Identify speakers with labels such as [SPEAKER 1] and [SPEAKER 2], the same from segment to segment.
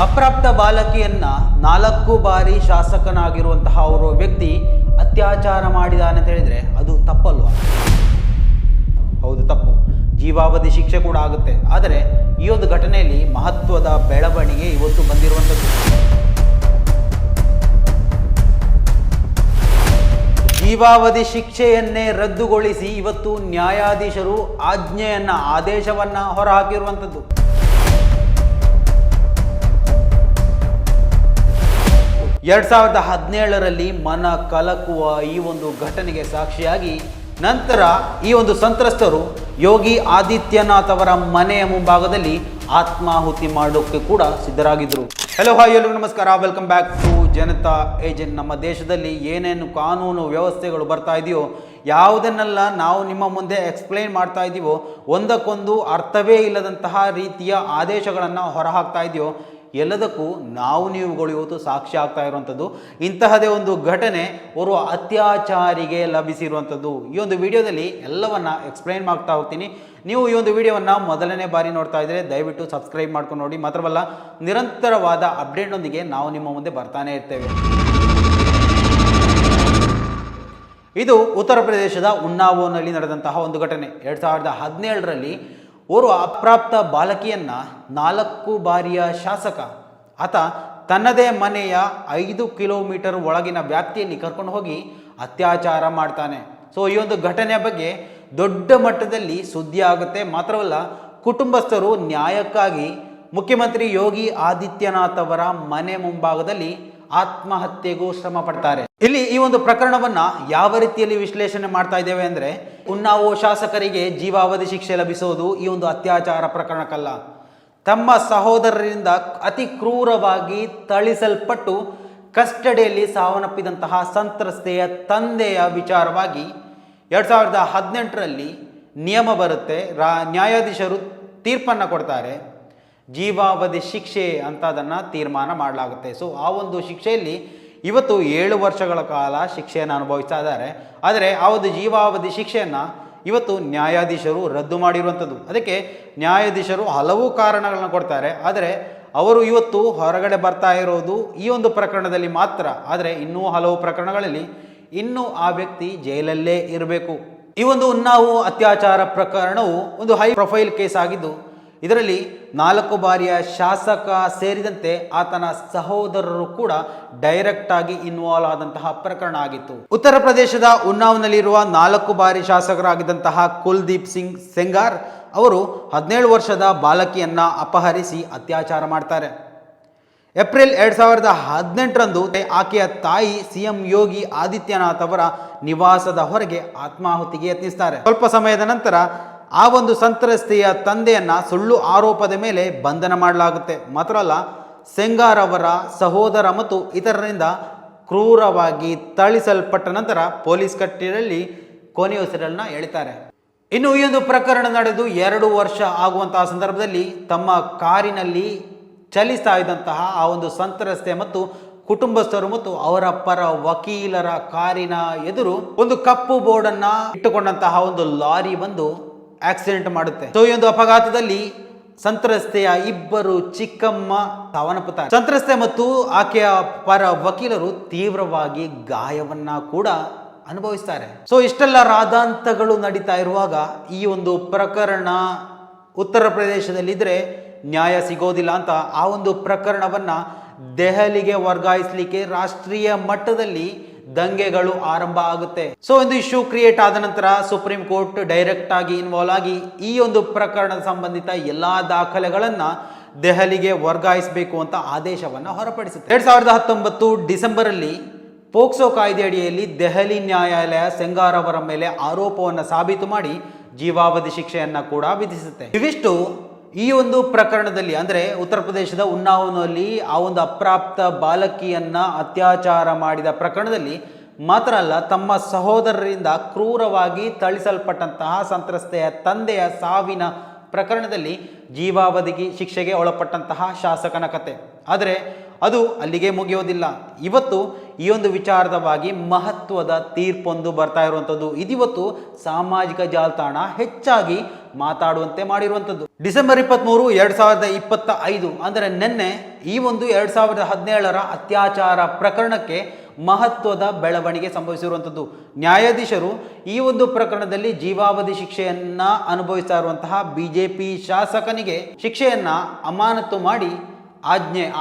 [SPEAKER 1] ಅಪ್ರಾಪ್ತ ಬಾಲಕಿಯನ್ನ 4 ಬಾರಿ ಶಾಸಕನಾಗಿರುವಂತಹ ಅವರು ವ್ಯಕ್ತಿ ಅತ್ಯಾಚಾರ ಮಾಡಿದಾನೆ ಅಂತ ಹೇಳಿದ್ರೆ ಅದು ತಪ್ಪಲ್ವಾ? ಹೌದು, ತಪ್ಪು. ಜೀವಾವಧಿ ಶಿಕ್ಷೆ ಕೂಡ ಆಗುತ್ತೆ. ಆದರೆ ಈ ಒಂದು ಘಟನೆಯಲ್ಲಿ ಮಹತ್ವದ ಬೆಳವಣಿಗೆ ಇವತ್ತು ಬಂದಿರುವಂಥದ್ದು. ಜೀವಾವಧಿ ಶಿಕ್ಷೆಯನ್ನೇ ರದ್ದುಗೊಳಿಸಿ ಇವತ್ತು ನ್ಯಾಯಾಧೀಶರು ಆದೇಶವನ್ನ ಹೊರಹಾಕಿರುವಂಥದ್ದು. ಎರಡ್ 2017ರಲ್ಲಿ ಮನ ಕಲಕುವ ಈ ಒಂದು ಘಟನೆಗೆ ಸಾಕ್ಷಿಯಾಗಿ ನಂತರ ಈ ಒಂದು ಸಂತ್ರಸ್ತರು ಯೋಗಿ ಆದಿತ್ಯನಾಥ್ ಅವರ ಮನೆಯ ಮುಂಭಾಗದಲ್ಲಿ ಆತ್ಮಾಹುತಿ ಮಾಡೋಕ್ಕೆ ಕೂಡ ಸಿದ್ಧರಾಗಿದ್ದರು. ಹಲೋ, ಹಾಯ್, ಎಲ್ಲರಿಗೂ ನಮಸ್ಕಾರ. Welcome back to Janata agent. ನಮ್ಮ ದೇಶದಲ್ಲಿ ಏನೇನು ಕಾನೂನು ವ್ಯವಸ್ಥೆಗಳು ಬರ್ತಾ ಇದೆಯೋ, ಯಾವುದನ್ನೆಲ್ಲ ನಾವು ನಿಮ್ಮ ಮುಂದೆ ಎಕ್ಸ್ಪ್ಲೈನ್ ಮಾಡ್ತಾ ಇದ್ದೀವೋ, ಒಂದಕ್ಕೊಂದು ಅರ್ಥವೇ ಇಲ್ಲದಂತಹ ರೀತಿಯ ಆದೇಶಗಳನ್ನು ಹೊರಹಾಕ್ತಾ ಇದೆಯೋ, ಎಲ್ಲದಕ್ಕೂ ನೀವುಗಳು ಇವತ್ತು ಸಾಕ್ಷಿ ಆಗ್ತಾ ಇರುವಂಥದ್ದು. ಇಂತಹದೇ ಒಂದು ಘಟನೆ ಓರ್ವ ಅತ್ಯಾಚಾರಿಗೆ ಲಭಿಸಿರುವಂಥದ್ದು. ಈ ಒಂದು ವಿಡಿಯೋದಲ್ಲಿ ಎಲ್ಲವನ್ನ ಎಕ್ಸ್ಪ್ಲೈನ್ ಮಾಡ್ತಾ ಹೋಗ್ತೀನಿ. ನೀವು ಈ ಒಂದು ವಿಡಿಯೋವನ್ನು ಮೊದಲನೇ ಬಾರಿ ನೋಡ್ತಾ ಇದ್ದರೆ ದಯವಿಟ್ಟು ಸಬ್ಸ್ಕ್ರೈಬ್ ಮಾಡ್ಕೊಂಡು ನೋಡಿ. ಮಾತ್ರವಲ್ಲ, ನಿರಂತರವಾದ ಅಪ್ಡೇಟ್ನೊಂದಿಗೆ ನಾವು ನಿಮ್ಮ ಮುಂದೆ ಬರ್ತಾನೆ ಇರ್ತೇವೆ. ಇದು ಉತ್ತರ ಪ್ರದೇಶದ ಉನ್ನಾವೋನಲ್ಲಿ ನಡೆದಂತಹ ಒಂದು ಘಟನೆ. 2017ರಲ್ಲಿ ಓರ್ವ ಅಪ್ರಾಪ್ತ ಬಾಲಕಿಯನ್ನ 4 ಬಾರಿಯ ಶಾಸಕ ಆತ ತನ್ನದೇ ಮನೆಯ 5 ಕಿಲೋಮೀಟರ್ ಒಳಗಿನ ವ್ಯಾಪ್ತಿಯಲ್ಲಿ ಕರ್ಕೊಂಡು ಹೋಗಿ ಅತ್ಯಾಚಾರ ಮಾಡ್ತಾನೆ. ಸೊ ಈ ಒಂದು ಘಟನೆಯ ಬಗ್ಗೆ ದೊಡ್ಡ ಮಟ್ಟದಲ್ಲಿ ಸುದ್ದಿ ಆಗುತ್ತೆ. ಮಾತ್ರವಲ್ಲ, ಕುಟುಂಬಸ್ಥರು ನ್ಯಾಯಕ್ಕಾಗಿ ಮುಖ್ಯಮಂತ್ರಿ ಯೋಗಿ ಆದಿತ್ಯನಾಥ್ ಅವರ ಮನೆ ಮುಂಭಾಗದಲ್ಲಿ ಆತ್ಮಹತ್ಯೆಗೂ ಶ್ರಮ ಪಡ್ತಾರೆ. ಇಲ್ಲಿ ಈ ಒಂದು ಪ್ರಕರಣವನ್ನ ಯಾವ ರೀತಿಯಲ್ಲಿ ವಿಶ್ಲೇಷಣೆ ಮಾಡ್ತಾ ಇದ್ದೇವೆ ಅಂದ್ರೆ, ಉನ್ನಾವೋ ಶಾಸಕರಿಗೆ ಜೀವಾವಧಿ ಶಿಕ್ಷೆ ಲಭಿಸೋದು ಈ ಒಂದು ಅತ್ಯಾಚಾರ ಪ್ರಕರಣಕ್ಕಲ್ಲ. ತಮ್ಮ ಸಹೋದರರಿಂದ ಅತಿ ಕ್ರೂರವಾಗಿ ಥಳಿಸಲ್ಪಟ್ಟು ಕಸ್ಟಡಿಯಲ್ಲಿ ಸಾವನ್ನಪ್ಪಿದಂತಹ ಸಂತ್ರಸ್ತೆಯ ತಂದೆಯ ವಿಚಾರವಾಗಿ 2018ರಲ್ಲಿ ನಿಯಮ ಬರುತ್ತೆ. ನ್ಯಾಯಾಧೀಶರು ತೀರ್ಪನ್ನು ಕೊಡ್ತಾರೆ. ಜೀವಾವಧಿ ಶಿಕ್ಷೆ ಅಂತ ಅದನ್ನು ತೀರ್ಮಾನ ಮಾಡಲಾಗುತ್ತೆ. ಸೊ ಆ ಒಂದು ಶಿಕ್ಷೆಯಲ್ಲಿ ಇವತ್ತು 7 ವರ್ಷಗಳ ಕಾಲ ಶಿಕ್ಷೆಯನ್ನು ಅನುಭವಿಸ್ತಾ ಇದ್ದಾರೆ. ಆದರೆ ಆ ಒಂದು ಜೀವಾವಧಿ ಶಿಕ್ಷೆಯನ್ನು ಇವತ್ತು ನ್ಯಾಯಾಧೀಶರು ರದ್ದು ಮಾಡಿರುವಂಥದ್ದು. ಅದಕ್ಕೆ ನ್ಯಾಯಾಧೀಶರು ಹಲವು ಕಾರಣಗಳನ್ನು ಕೊಡ್ತಾರೆ. ಆದರೆ ಅವರು ಇವತ್ತು ಹೊರಗಡೆ ಬರ್ತಾ ಇರೋದು ಈ ಒಂದು ಪ್ರಕರಣದಲ್ಲಿ ಮಾತ್ರ. ಆದರೆ ಇನ್ನೂ ಹಲವು ಪ್ರಕರಣಗಳಲ್ಲಿ ಇನ್ನೂ ಆ ವ್ಯಕ್ತಿ ಜೈಲಲ್ಲೇ ಇರಬೇಕು. ಈ ಒಂದು ಉನ್ನಾವೋ ಅತ್ಯಾಚಾರ ಪ್ರಕರಣವು ಒಂದು ಹೈ ಪ್ರೊಫೈಲ್ ಕೇಸ್ ಆಗಿದ್ದು, ಇದರಲ್ಲಿ 4 ಬಾರಿಯ ಶಾಸಕ ಸೇರಿದಂತೆ ಆತನ ಸಹೋದರರು ಕೂಡ ಡೈರೆಕ್ಟ್ ಆಗಿ ಇನ್ವಾಲ್ವ್ ಆದಂತಹ ಪ್ರಕರಣ ಆಗಿತ್ತು. ಉತ್ತರ ಪ್ರದೇಶದ ಉನ್ನಾವ್ನಲ್ಲಿರುವ 4 ಬಾರಿ ಶಾಸಕರಾಗಿದ್ದಂತಹ ಕುಲ್ದೀಪ್ ಸಿಂಗ್ ಸೆಂಗಾರ್ ಅವರು 17 ವರ್ಷದ ಬಾಲಕಿಯನ್ನ ಅಪಹರಿಸಿ ಅತ್ಯಾಚಾರ ಮಾಡ್ತಾರೆ. ಏಪ್ರಿಲ್ 2018ರಂದು ಆಕೆಯ ತಾಯಿ ಸಿಎಂ ಯೋಗಿ ಆದಿತ್ಯನಾಥ್ ಅವರ ನಿವಾಸದ ಹೊರಗೆ ಆತ್ಮಾಹುತಿಗೆ ಯತ್ನಿಸ್ತಾರೆ. ಸ್ವಲ್ಪ ಸಮಯದ ನಂತರ ಆ ಒಂದು ಸಂತ್ರಸ್ತೆಯ ತಂದೆಯನ್ನ ಸುಳ್ಳು ಆರೋಪದ ಮೇಲೆ ಬಂಧನ ಮಾಡಲಾಗುತ್ತೆ. ಮಾತ್ರ ಅಲ್ಲ, ಸೆಂಗಾರ್ ಅವರ ಸಹೋದರ ಮತ್ತು ಇತರರಿಂದ ಕ್ರೂರವಾಗಿ ಥಳಿಸಲ್ಪಟ್ಟ ನಂತರ ಪೊಲೀಸ್ ಕಸ್ಟಡಿಯಲ್ಲಿ ಕೊನೆಯುಸಿರನ್ನ ಎಳಿತಾರೆ. ಇನ್ನು ಈ ಒಂದು ಪ್ರಕರಣ ನಡೆದು 2 ವರ್ಷ ಆಗುವಂತಹ ಸಂದರ್ಭದಲ್ಲಿ ತಮ್ಮ ಕಾರಿನಲ್ಲಿ ಚಲಿಸ್ತಾ ಇದ್ದಂತಹ ಆ ಒಂದು ಸಂತ್ರಸ್ತೆ ಮತ್ತು ಕುಟುಂಬಸ್ಥರು ಮತ್ತು ಅವರ ಪರ ವಕೀಲರ ಕಾರಿನ ಎದುರು ಒಂದು ಕಪ್ಪು ಬೋರ್ಡನ್ನ ಇಟ್ಟುಕೊಂಡಂತಹ ಒಂದು ಲಾರಿ ಬಂದು ಆಕ್ಸಿಡೆಂಟ್ ಮಾಡುತ್ತೆ. ಸೊ ಈ ಒಂದು ಅಪಘಾತದಲ್ಲಿ ಸಂತ್ರಸ್ತೆಯ 2 ಚಿಕ್ಕಮ್ಮ ಸಾವನ್ನಪ್ಪುತ್ತಾರೆ. ಸಂತ್ರಸ್ತೆ ಮತ್ತು ಆಕೆಯ ಪರ ವಕೀಲರು ತೀವ್ರವಾಗಿ ಗಾಯವನ್ನ ಕೂಡ ಅನುಭವಿಸ್ತಾರೆ. ಸೊ ಇಷ್ಟೆಲ್ಲ ರಾದಾಂತಗಳು ನಡೀತಾ ಇರುವಾಗ ಈ ಒಂದು ಪ್ರಕರಣ ಉತ್ತರ ಪ್ರದೇಶದಲ್ಲಿದ್ರೆ ನ್ಯಾಯ ಸಿಗೋದಿಲ್ಲ ಅಂತ ಆ ಒಂದು ಪ್ರಕರಣವನ್ನ ದೆಹಲಿಗೆ ವರ್ಗಾಯಿಸಲಿಕ್ಕೆ ರಾಷ್ಟ್ರೀಯ ಮಟ್ಟದಲ್ಲಿ ದಂಗೆಗಳು ಆರಂಭ ಆಗುತ್ತೆ. ಸೊ ಒಂದು ಇಶ್ಯೂ ಕ್ರಿಯೇಟ್ ಆದ ನಂತರ ಸುಪ್ರೀಂ ಕೋರ್ಟ್ ಡೈರೆಕ್ಟ್ ಆಗಿ ಇನ್ವಾಲ್ವ್ ಆಗಿ ಈ ಒಂದು ಪ್ರಕರಣದ ಸಂಬಂಧಿತ ಎಲ್ಲಾ ದಾಖಲೆಗಳನ್ನ ದೆಹಲಿಗೆ ವರ್ಗಾಯಿಸಬೇಕು ಅಂತ ಆದೇಶವನ್ನ ಹೊರಪಡಿಸುತ್ತೆ. 2019 ಡಿಸೆಂಬರ್ ಅಲ್ಲಿ ಪೋಕ್ಸೋ ಕಾಯ್ದೆ ಅಡಿಯಲ್ಲಿ ದೆಹಲಿ ನ್ಯಾಯಾಲಯ ಸೆಂಗಾರ್ ಅವರ ಮೇಲೆ ಆರೋಪವನ್ನು ಸಾಬೀತು ಮಾಡಿ ಜೀವಾವಧಿ ಶಿಕ್ಷೆಯನ್ನ ಕೂಡ ವಿಧಿಸುತ್ತೆ. ಇವಿಷ್ಟು ಈ ಒಂದು ಪ್ರಕರಣದಲ್ಲಿ, ಅಂದರೆ ಉತ್ತರ ಪ್ರದೇಶದ ಉನ್ನಾವ್ನಲ್ಲಿ ಆ ಒಂದು ಅಪ್ರಾಪ್ತ ಬಾಲಕಿಯನ್ನ ಅತ್ಯಾಚಾರ ಮಾಡಿದ ಪ್ರಕರಣದಲ್ಲಿ ಮಾತ್ರ ಅಲ್ಲ, ತಮ್ಮ ಸಹೋದರರಿಂದ ಕ್ರೂರವಾಗಿ ಥಳಿಸಲ್ಪಟ್ಟಂತಹ ಸಂತ್ರಸ್ತೆಯ ತಂದೆಯ ಸಾವಿನ ಪ್ರಕರಣದಲ್ಲಿ ಜೀವಾವಧಿ ಶಿಕ್ಷೆಗೆ ಒಳಪಟ್ಟಂತಹ ಶಾಸಕನ ಕತೆ. ಆದರೆ ಅದು ಅಲ್ಲಿಗೆ ಮುಗಿಯೋದಿಲ್ಲ. ಇವತ್ತು ಈ ಒಂದು ವಿಚಾರದವಾಗಿ ಮಹತ್ವದ ತೀರ್ಪೊಂದು ಬರ್ತಾ ಇರುವಂಥದ್ದು. ಇದಿವತ್ತು ಸಾಮಾಜಿಕ ಜಾಲತಾಣ ಹೆಚ್ಚಾಗಿ ಮಾತಾಡುವಂತೆ ಮಾಡಿರುವಂಥದ್ದು. ಡಿಸೆಂಬರ್ 23, 2025 ಅಂದರೆ ನಿನ್ನೆ ಈ ಒಂದು 2017ರ ಅತ್ಯಾಚಾರ ಪ್ರಕರಣಕ್ಕೆ ಮಹತ್ವದ ಬೆಳವಣಿಗೆ ಸಂಭವಿಸಿರುವಂಥದ್ದು. ನ್ಯಾಯಾಧೀಶರು ಈ ಒಂದು ಪ್ರಕರಣದಲ್ಲಿ ಜೀವಾವಧಿ ಶಿಕ್ಷೆಯನ್ನ ಅನುಭವಿಸ್ತಾ ಇರುವಂತಹ ಬಿಜೆಪಿ ಶಾಸಕನಿಗೆ ಶಿಕ್ಷೆಯನ್ನ ಅಮಾನತು ಮಾಡಿ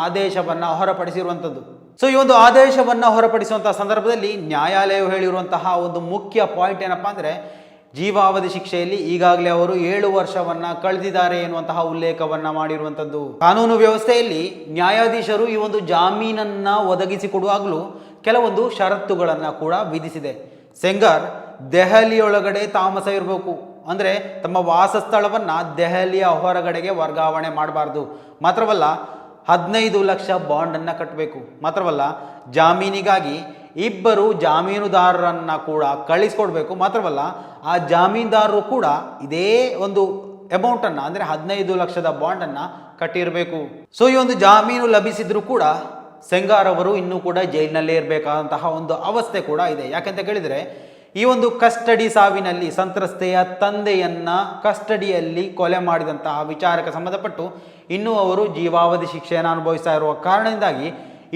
[SPEAKER 1] ಆದೇಶವನ್ನ ಹೊರಪಡಿಸಿರುವಂಥದ್ದು. ಸೊ ಈ ಒಂದು ಆದೇಶವನ್ನ ಹೊರಪಡಿಸುವಂತಹ ಸಂದರ್ಭದಲ್ಲಿ ನ್ಯಾಯಾಲಯವು ಹೇಳಿರುವಂತಹ ಒಂದು ಮುಖ್ಯ ಪಾಯಿಂಟ್ ಏನಪ್ಪಾ ಅಂದ್ರೆ, ಜೀವಾವಧಿ ಶಿಕ್ಷೆಯಲ್ಲಿ ಈಗಾಗಲೇ ಅವರು 7 ವರ್ಷವನ್ನ ಕಳೆದಿದ್ದಾರೆ ಎನ್ನುವಂತಹ ಉಲ್ಲೇಖವನ್ನ ಮಾಡಿರುವಂಥದ್ದು. ಕಾನೂನು ವ್ಯವಸ್ಥೆಯಲ್ಲಿ ನ್ಯಾಯಾಧೀಶರು ಈ ಒಂದು ಜಾಮೀನನ್ನ ಒದಗಿಸಿಕೊಡುವಾಗಲೂ ಕೆಲವೊಂದು ಷರತ್ತುಗಳನ್ನ ಕೂಡ ವಿಧಿಸಿದೆ. ಸೆಂಗಾರ್ ದೆಹಲಿಯೊಳಗಡೆ ತಾಮಸ ಇರಬೇಕು, ಅಂದರೆ ತಮ್ಮ ವಾಸಸ್ಥಳವನ್ನ ದೆಹಲಿಯ ಹೊರಗಡೆಗೆ ವರ್ಗಾವಣೆ ಮಾಡಬಾರ್ದು. ಮಾತ್ರವಲ್ಲ 15 ಲಕ್ಷ ಬಾಂಡನ್ನು ಕಟ್ಟಬೇಕು. ಮಾತ್ರವಲ್ಲ ಜಾಮೀನಿಗಾಗಿ 2 ಜಾಮೀನುದಾರರನ್ನು ಕೂಡ ಕಳಿಸ್ಕೊಡ್ಬೇಕು. ಮಾತ್ರವಲ್ಲ ಆ ಜಾಮೀನ್ದಾರರು ಕೂಡ ಇದೇ ಒಂದು ಅಮೌಂಟನ್ನು ಅಂದರೆ 15 ಲಕ್ಷದ ಬಾಂಡನ್ನು ಕಟ್ಟಿರಬೇಕು. ಸೊ ಈ ಒಂದು ಜಾಮೀನು ಲಭಿಸಿದ್ರು ಕೂಡ ಸೆಂಗಾರ್ ಅವರು ಇನ್ನೂ ಕೂಡ ಜೈಲಿನಲ್ಲೇ ಇರಬೇಕಾದಂತಹ ಒಂದು ಅವಸ್ಥೆ ಕೂಡ ಇದೆ. ಯಾಕೆಂತ ಕೇಳಿದರೆ, ಈ ಒಂದು ಕಸ್ಟಡಿ ಸಾವಿನಲ್ಲಿ ಸಂತ್ರಸ್ತೆಯ ತಂದೆಯನ್ನ ಕಸ್ಟಡಿಯಲ್ಲಿ ಕೊಲೆ ಮಾಡಿದಂತಹ ವಿಚಾರಕ್ಕೆ ಸಂಬಂಧಪಟ್ಟು ಇನ್ನೂ ಅವರು ಜೀವಾವಧಿ ಶಿಕ್ಷೆಯನ್ನು ಅನುಭವಿಸ್ತಾ ಇರುವ ಕಾರಣದಿಂದಾಗಿ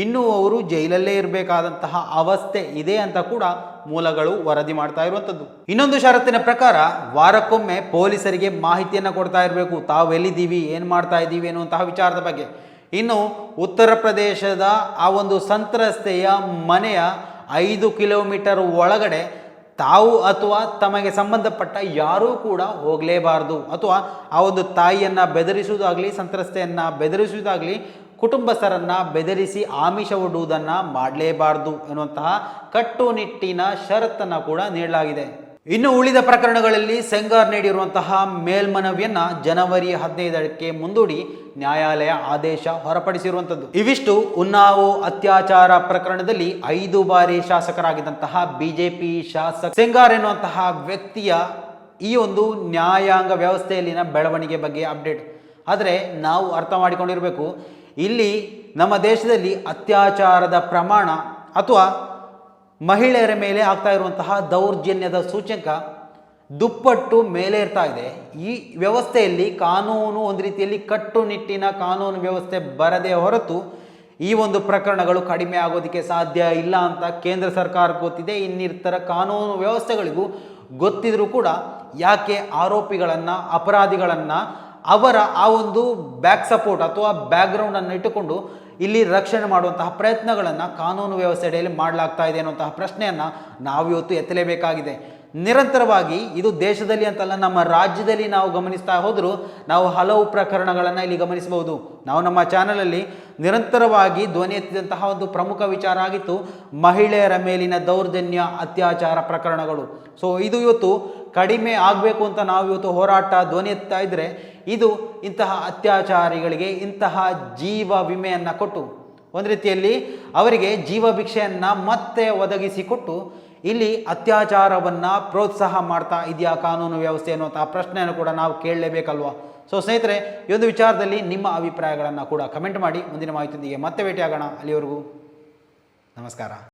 [SPEAKER 1] ಇನ್ನೂ ಅವರು ಜೈಲಲ್ಲೇ ಇರಬೇಕಾದಂತಹ ಅವಸ್ಥೆ ಇದೆ ಅಂತ ಕೂಡ ಮೂಲಗಳು ವರದಿ ಮಾಡ್ತಾ ಇರುವಂಥದ್ದು. ಇನ್ನೊಂದು ಷರತ್ತಿನ ಪ್ರಕಾರ ವಾರಕ್ಕೊಮ್ಮೆ ಪೊಲೀಸರಿಗೆ ಮಾಹಿತಿಯನ್ನು ಕೊಡ್ತಾ ಇರಬೇಕು, ತಾವೆಲ್ಲಿದ್ದೀವಿ, ಏನು ಮಾಡ್ತಾ ಇದ್ದೀವಿ ಅನ್ನುವಂತಹ ವಿಚಾರದ ಬಗ್ಗೆ. ಇನ್ನು ಉತ್ತರ ಪ್ರದೇಶದ ಆ ಒಂದು ಸಂತ್ರಸ್ತೆಯ ಮನೆಯ 5 ಕಿಲೋಮೀಟರ್ ಒಳಗಡೆ ತಾವು ಅಥವಾ ತಮಗೆ ಸಂಬಂಧಪಟ್ಟ ಯಾರೂ ಕೂಡ ಹೋಗಲೇಬಾರದು, ಅಥವಾ ಆ ಒಂದು ತಾಯಿಯನ್ನು ಬೆದರಿಸುವುದಾಗಲಿ, ಸಂತ್ರಸ್ತೆಯನ್ನು ಬೆದರಿಸುವುದಾಗಲಿ, ಕುಟುಂಬಸ್ಥರನ್ನು ಬೆದರಿಸಿ ಆಮಿಷವೊಡ್ಡುವುದನ್ನು ಮಾಡಲೇಬಾರದು ಎನ್ನುವಂತಹ ಕಟ್ಟುನಿಟ್ಟಿನ ಷರತ್ತನ್ನು ಕೂಡ ನೀಡಲಾಗಿದೆ. ಇನ್ನು ಉಳಿದ ಪ್ರಕರಣಗಳಲ್ಲಿ ಸೆಂಗಾರ್ ನೀಡಿರುವಂತಹ ಮೇಲ್ಮನವಿಯನ್ನ ಜನವರಿ 15ಕ್ಕೆ ಮುಂದೂಡಿ ನ್ಯಾಯಾಲಯ ಆದೇಶ ಹೊರಪಡಿಸಿರುವಂಥದ್ದು. ಇವಿಷ್ಟು ಉನ್ನಾವೋ ಅತ್ಯಾಚಾರ ಪ್ರಕರಣದಲ್ಲಿ 5 ಬಾರಿ ಶಾಸಕರಾಗಿದ್ದಂತಹ ಬಿಜೆಪಿ ಶಾಸಕ ಸೆಂಗಾರ್ ಎನ್ನುವಂತಹ ವ್ಯಕ್ತಿಯ ಈ ಒಂದು ನ್ಯಾಯಾಂಗ ವ್ಯವಸ್ಥೆಯಲ್ಲಿನ ಬೆಳವಣಿಗೆ ಬಗ್ಗೆ ಅಪ್ಡೇಟ್. ಆದರೆ ನಾವು ಅರ್ಥ ಮಾಡಿಕೊಂಡಿರಬೇಕು, ಇಲ್ಲಿ ನಮ್ಮ ದೇಶದಲ್ಲಿ ಅತ್ಯಾಚಾರದ ಪ್ರಮಾಣ ಅಥವಾ ಮಹಿಳೆಯರ ಮೇಲೆ ಆಗ್ತಾ ಇರುವಂತಹ ದೌರ್ಜನ್ಯದ ಸೂಚ್ಯಂಕ ದುಪ್ಪಟ್ಟು ಮೇಲೆ ಇರ್ತಾ ಇದೆ. ಈ ವ್ಯವಸ್ಥೆಯಲ್ಲಿ ಕಾನೂನು ಒಂದು ರೀತಿಯಲ್ಲಿ ಕಟ್ಟುನಿಟ್ಟಿನ ಕಾನೂನು ವ್ಯವಸ್ಥೆ ಬರದೇ ಹೊರತು ಈ ಒಂದು ಪ್ರಕರಣಗಳು ಕಡಿಮೆ ಆಗೋದಕ್ಕೆ ಸಾಧ್ಯ ಇಲ್ಲ ಅಂತ ಕೇಂದ್ರ ಸರ್ಕಾರಕ್ಕೆ ಗೊತ್ತಿದೆ. ಇನ್ನಿತರ ಕಾನೂನು ವ್ಯವಸ್ಥೆಗಳಿಗೂ ಗೊತ್ತಿದ್ರೂ ಕೂಡ ಯಾಕೆ ಆರೋಪಿಗಳನ್ನು, ಅಪರಾಧಿಗಳನ್ನು ಅವರ ಆ ಒಂದು ಬ್ಯಾಕ್ ಸಪೋರ್ಟ್ ಅಥವಾ ಬ್ಯಾಕ್ಗ್ರೌಂಡನ್ನು ಇಟ್ಟುಕೊಂಡು ಇಲ್ಲಿ ರಕ್ಷಣೆ ಮಾಡುವಂತಹ ಪ್ರಯತ್ನಗಳನ್ನು ಕಾನೂನು ವ್ಯವಸ್ಥೆ ಅಡಿಯಲ್ಲಿ ಮಾಡಲಾಗ್ತಾ ಇದೆ ಅನ್ನುವಂತಹ ಪ್ರಶ್ನೆಯನ್ನು ನಾವು ಇವತ್ತು ಎತ್ತಲೇಬೇಕಾಗಿದೆ. ನಿರಂತರವಾಗಿ ಇದು ದೇಶದಲ್ಲಿ ಅಂತಲ್ಲ, ನಮ್ಮ ರಾಜ್ಯದಲ್ಲಿ ನಾವು ಗಮನಿಸ್ತಾ ಹೋದರೂ ನಾವು ಹಲವು ಪ್ರಕರಣಗಳನ್ನು ಇಲ್ಲಿ ಗಮನಿಸಬಹುದು. ನಾವು ನಮ್ಮ ಚಾನಲಲ್ಲಿ ನಿರಂತರವಾಗಿ ಧ್ವನಿ ಎತ್ತಿದಂತಹ ಒಂದು ಪ್ರಮುಖ ವಿಚಾರ ಆಗಿತ್ತು ಮಹಿಳೆಯರ ಮೇಲಿನ ದೌರ್ಜನ್ಯ, ಅತ್ಯಾಚಾರ ಪ್ರಕರಣಗಳು. ಸೊ ಇದು ಇವತ್ತು ಕಡಿಮೆ ಆಗಬೇಕು ಅಂತ ನಾವು ಇವತ್ತು ಹೋರಾಟ ಧ್ವನಿ ಎತ್ತಾ ಇದ್ದರೆ, ಇದು ಇಂತಹ ಅತ್ಯಾಚಾರಿಗಳಿಗೆ ಇಂತಹ ಜೀವ ವಿಮೆಯನ್ನು ಕೊಟ್ಟು ಒಂದು ರೀತಿಯಲ್ಲಿ ಅವರಿಗೆ ಜೀವ ಭಿಕ್ಷೆಯನ್ನು ಮತ್ತೆ ಒದಗಿಸಿಕೊಟ್ಟು ಇಲ್ಲಿ ಅತ್ಯಾಚಾರವನ್ನು ಪ್ರೋತ್ಸಾಹ ಮಾಡ್ತಾ ಇದೆಯಾ ಕಾನೂನು ವ್ಯವಸ್ಥೆ ಅನ್ನುವಂತಹ ಪ್ರಶ್ನೆಯನ್ನು ಕೂಡ ನಾವು ಕೇಳಲೇಬೇಕಲ್ವಾ. ಸೊ ಸ್ನೇಹಿತರೆ, ಈ ಒಂದು ವಿಚಾರದಲ್ಲಿ ನಿಮ್ಮ ಅಭಿಪ್ರಾಯಗಳನ್ನು ಕೂಡ ಕಮೆಂಟ್ ಮಾಡಿ. ಮುಂದಿನ ಮಾಹಿತಿಯೊಂದಿಗೆ ಮತ್ತೆ ಭೇಟಿಯಾಗೋಣ. ಅಲ್ಲಿವರೆಗೂ ನಮಸ್ಕಾರ.